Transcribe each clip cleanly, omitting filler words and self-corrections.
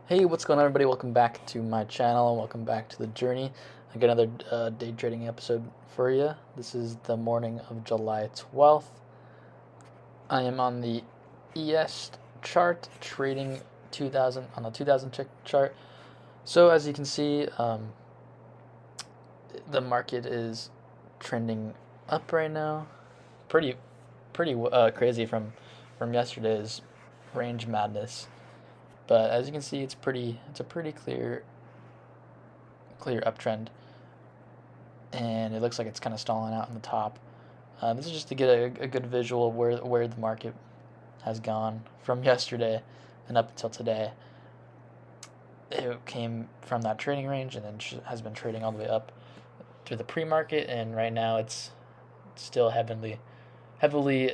Hey, what's going on, everybody? Welcome back to my channel. Welcome back to the journey. I got another day trading episode for you. This is the morning of July 12th. I am on the ES chart, trading 2000 on the 2000 chart. So as you can see, the market is trending up right now. Pretty crazy from yesterday's range madness. But as you can see, it's a pretty clear uptrend, and it looks like it's kind of stalling out in the top. This is just to get a good visual of where the market has gone from yesterday and up until today. It came from that trading range and then has been trading all the way up through the pre-market, and right now it's still heavily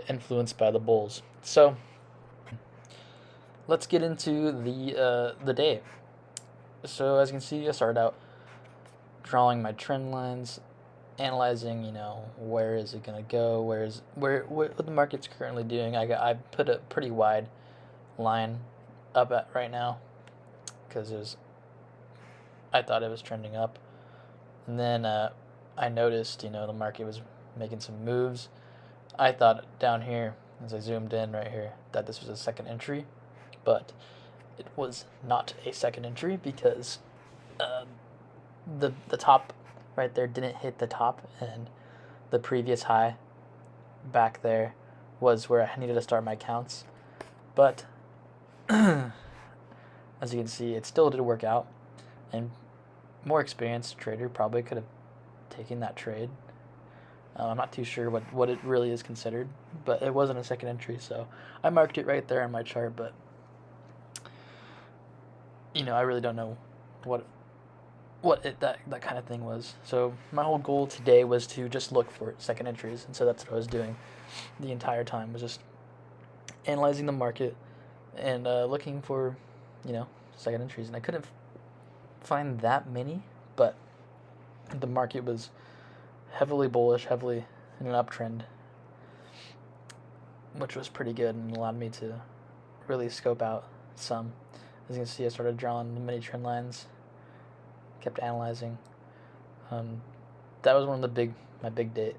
influenced by the bulls. So let's get into the day. So as you can see, I started out drawing my trend lines, analyzing, where is it gonna go, where what the market's currently doing. I put a pretty wide line up at right now because I thought it was trending up, and then I noticed the market was making some moves. I thought down here as I zoomed in right here that this was a second entry, but it was not a second entry because the top right there didn't hit the top, and the previous high back there was where I needed to start my counts. But as you can see, it still did work out, and more experienced trader probably could have taken that trade. I'm not too sure what it really is considered, but it wasn't a second entry, so I marked it right there on my chart. But I really don't know what that kind of thing was. So my whole goal today was to just look for second entries, and so that's what I was doing the entire time, was just analyzing the market and looking for second entries. And I couldn't find that many, but the market was heavily bullish, heavily in an uptrend, which was pretty good and allowed me to really scope out some. As you can see, I started drawing the mini trend lines, kept analyzing. That was one of my big day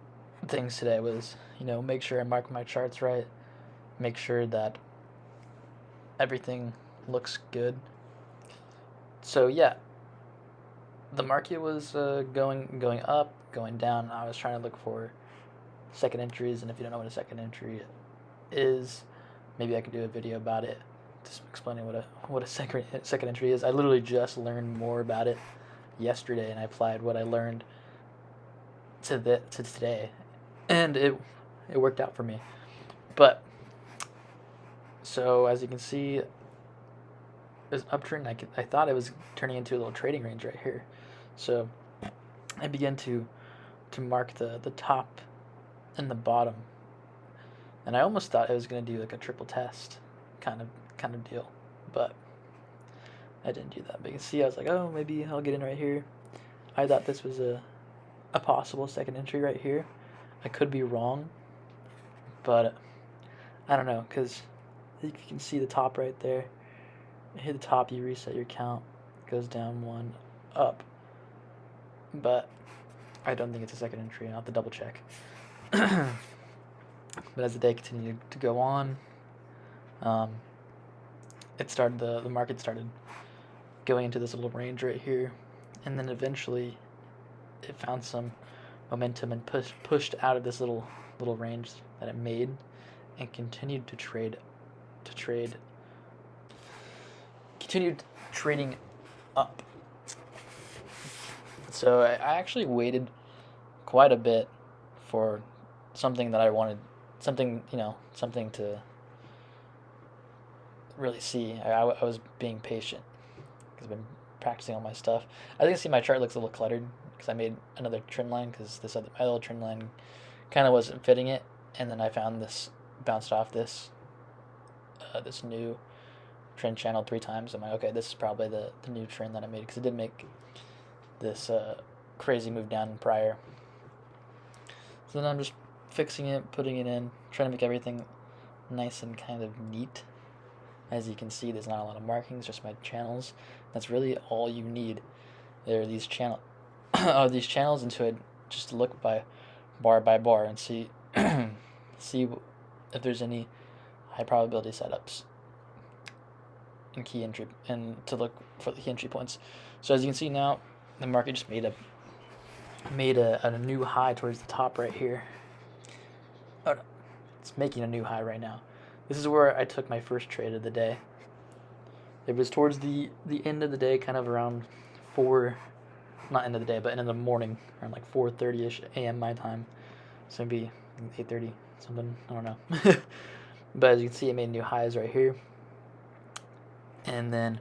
things today was, make sure I mark my charts right, make sure that everything looks good. So yeah, the market was going up, going down. I was trying to look for second entries, and if you don't know what a second entry is, maybe I could do a video about it, just explaining what a second entry is. I literally just learned more about it yesterday, and I applied what I learned to today, and it worked out for me. But so as you can see, this uptrend, I thought it was turning into a little trading range right here. So I began to mark the top and the bottom, and I almost thought it was going to do like a triple test kind of deal, but I didn't do that. But you can see I was like, oh, maybe I'll get in right here. I thought this was a possible second entry right here. I could be wrong, but I don't know, because you can see the top right there. You hit the top, you reset your count, goes down one, up. But I don't think it's a second entry. I'll have to double check. But as the day continued to go on, the market started going into this little range right here, and then eventually it found some momentum and pushed out of this little range that it made, and continued trading up. So I actually waited quite a bit for something that I wanted, something to really see. I was being patient because I've been practicing all my stuff. I think my chart looks a little cluttered because I made another trend line because my other trend line kind of wasn't fitting it, and then I found this bounced off this new trend channel 3 times. I'm like, okay, this is probably the new trend that I made, because it did make this crazy move down prior. So then I'm just fixing it, putting it in, trying to make everything nice and kind of neat. As you can see, there's not a lot of markings, just my channels. That's really all you need. There are these these channels into it, just to look by bar and see see if there's any high probability setups and key entry, and to look for the key entry points. So as you can see now, the market just made a new high towards the top right here. Oh no, it's making a new high right now. This is where I took my first trade of the day. It was towards the end of the day, kind of around 4, not end of the day, but end of the morning, around like 4:30ish a.m. my time. So maybe 8:30 something, I don't know. But as you can see, it made new highs right here. And then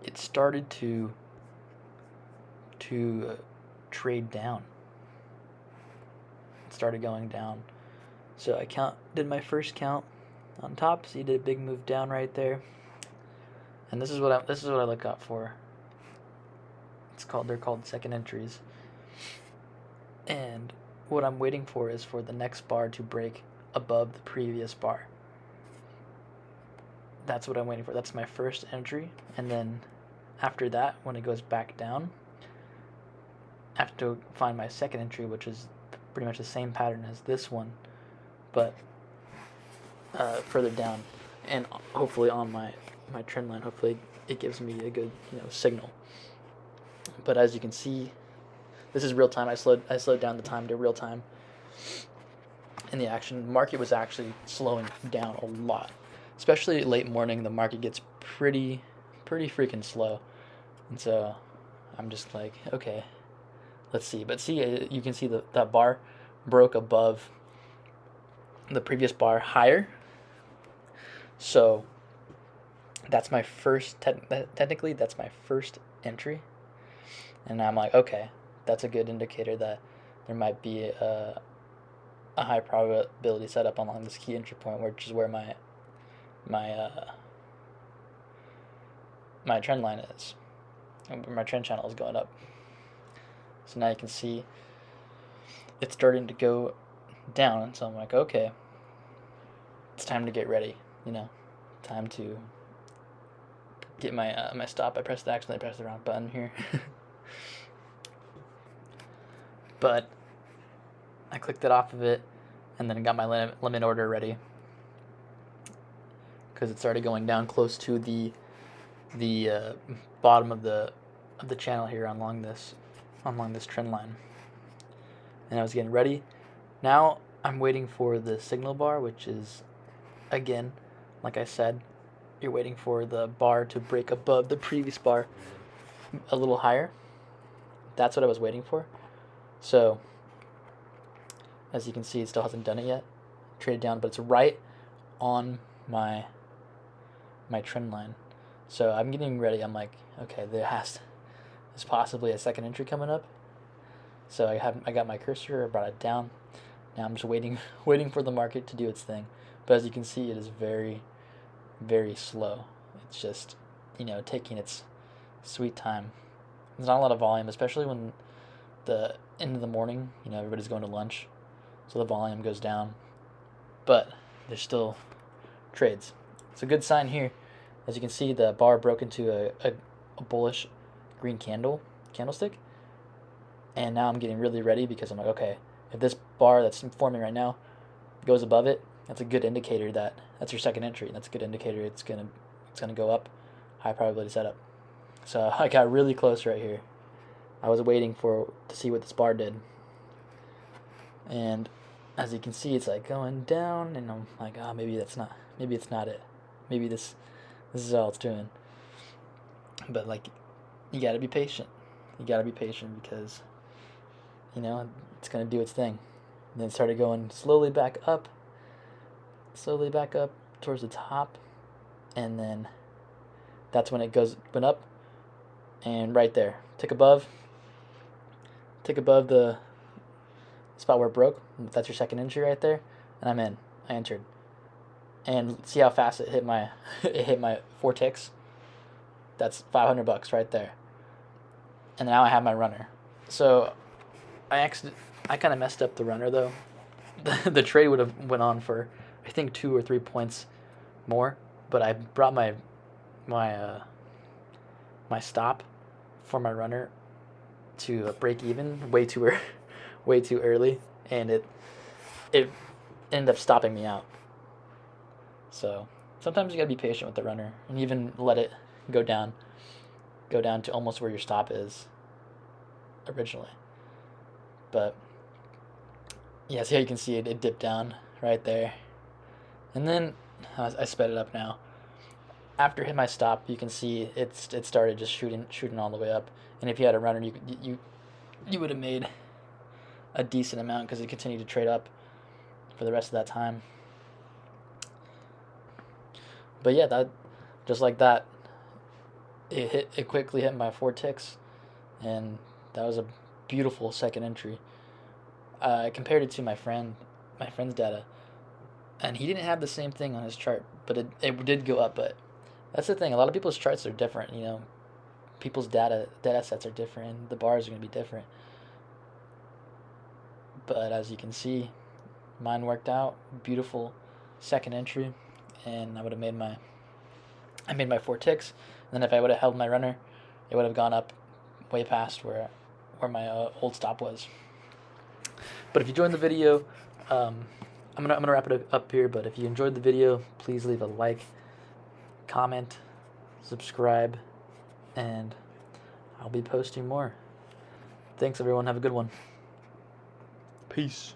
it started to trade down. It started going down. So I did my first count on top. So you did a big move down right there. And this is what I look out for. They're called second entries. And what I'm waiting for is for the next bar to break above the previous bar. That's what I'm waiting for. That's my first entry. And then after that, when it goes back down, I have to find my second entry, which is pretty much the same pattern as this one, but further down, and hopefully on my trend line. Hopefully it gives me a good signal. But as you can see, this is real time. I slowed down the time to real time. In the action, the market was actually slowing down a lot, especially late morning. The market gets pretty freaking slow, and so I'm just like, okay, let's see. But see, you can see that bar broke above the previous bar higher. So that's my first, technically that's my first entry. And I'm like, okay, that's a good indicator that there might be a high probability setup along this key entry point, which is where my trend line is. My trend channel is going up. So now you can see it's starting to go down. And so I'm like, okay, it's time to get ready. Time to get my stop. I accidentally pressed the wrong button here. But I clicked it off of it, and then got my limit order ready, because it started going down close to the bottom of the channel here along this trend line. And I was getting ready. Now I'm waiting for the signal bar, which is, again, like I said, you're waiting for the bar to break above the previous bar a little higher. That's what I was waiting for. So as you can see, it still hasn't done it yet. Traded down, but it's right on my trend line. So I'm getting ready. I'm like, okay, there's possibly a second entry coming up. So I got my cursor, I brought it down. Now I'm just waiting for the market to do its thing. But as you can see, it is very, very slow. It's just, taking its sweet time. There's not a lot of volume, especially when the end of the morning, everybody's going to lunch. So the volume goes down. But there's still trades. It's a good sign here. As you can see, the bar broke into a bullish green candlestick. And now I'm getting really ready, because I'm like, okay, if this bar that's forming right now goes above it, that's a good indicator that's your second entry. That's a good indicator it's gonna go up, high probability setup. So I got really close right here. I was waiting to see what this bar did. And as you can see, it's like going down, and I'm like, maybe it's not it. Maybe this is all it's doing. But you gotta be patient. You gotta be patient, because it's gonna do its thing. And then it started going slowly back up towards the top, and then that's when it went up, and right there, tick above the spot where it broke. That's your second entry right there, and I'm in. I entered, and see how fast it hit my 4 ticks. That's $500 right there, and now I have my runner. So I kind of messed up the runner though. The trade would have went on for, I think, 2 or 3 points more, but I brought my my stop for my runner to break even way too early, and it ended up stopping me out. So sometimes you gotta be patient with the runner and even let it go down to almost where your stop is originally. But yeah, see how you can see it dipped down right there, and then I sped it up now. After hit my stop, you can see it started just shooting all the way up. And if you had a runner, you would have made a decent amount because it continued to trade up for the rest of that time. But yeah, that just like that, it quickly hit my 4 ticks, and that was a beautiful second entry. I compared it to my friend's data, and he didn't have the same thing on his chart, but it did go up. But that's the thing. A lot of people's charts are different. People's data sets are different. The bars are going to be different. But as you can see, mine worked out. Beautiful second entry, and I made my 4 ticks. And then if I would have held my runner, it would have gone up way past where my old stop was. But if you enjoyed the video, I'm gonna wrap it up here. But if you enjoyed the video, please leave a like, comment, subscribe, and I'll be posting more. Thanks, everyone. Have a good one. Peace.